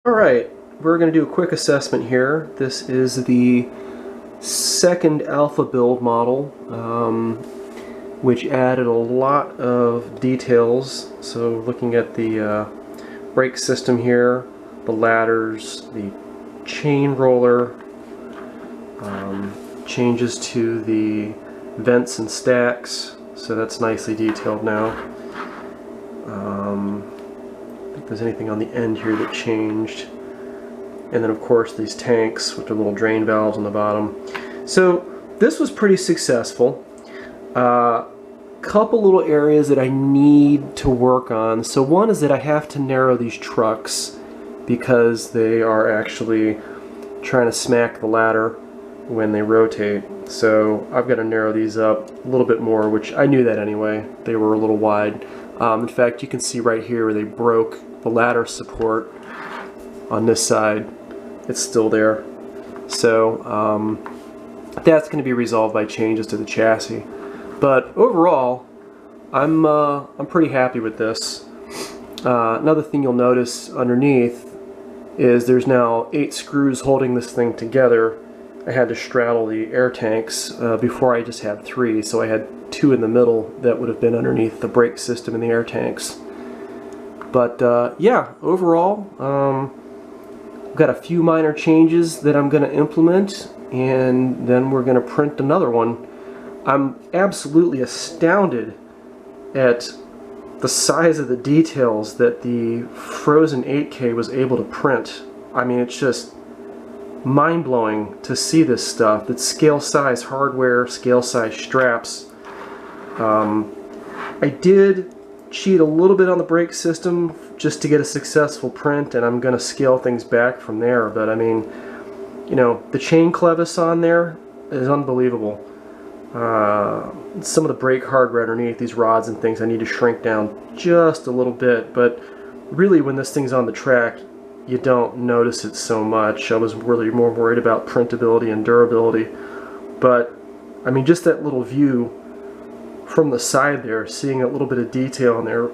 Alright, we're going to do a quick assessment here. This is the second alpha build model, which added a lot of details. So looking at the brake system here, the ladders, the chain roller, changes to the vents and stacks, so that's nicely detailed now. I think there's anything on the end here that changed. And then of course these tanks with the little drain valves on the bottom. So this was pretty successful. Couple little areas that I need to work on. So one is that I have to narrow these trucks because they are actually trying to smack the ladder when they rotate. So I've got to narrow these up a little bit more, which I knew that anyway. They were a little wide. In fact, you can see right here where they broke the ladder support on this side. It's still there. So that's going to be resolved by changes to the chassis. But overall, I'm pretty happy with this. Another thing you'll notice underneath is there's now 8 screws holding this thing together. I had to straddle the air tanks. Before I just had 3, so I had 2 in the middle that would have been underneath the brake system and the air tanks. But yeah, overall, I've got a few minor changes that I'm going to implement, and then we're going to print another one. I'm absolutely astounded at the size of the details that the Frozen 8K was able to print. I mean, it's just mind-blowing to see this stuff. It's scale-size hardware, scale-size straps. I did cheat a little bit on the brake system just to get a successful print, and I'm going to scale things back from there. But I mean, you know, the chain clevis on there is unbelievable. Some of the brake hardware underneath, these rods and things, I need to shrink down just a little bit, but really when this thing's on the track you don't notice it so much. I was really more worried about printability and durability, but I mean, just that little view from the side there, seeing a little bit of detail in there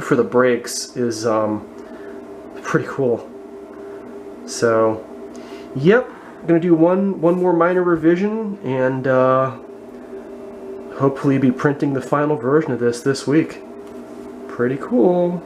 for the brakes is pretty cool. So yep, I'm gonna do one more minor revision, and hopefully be printing the final version of this week. Pretty cool.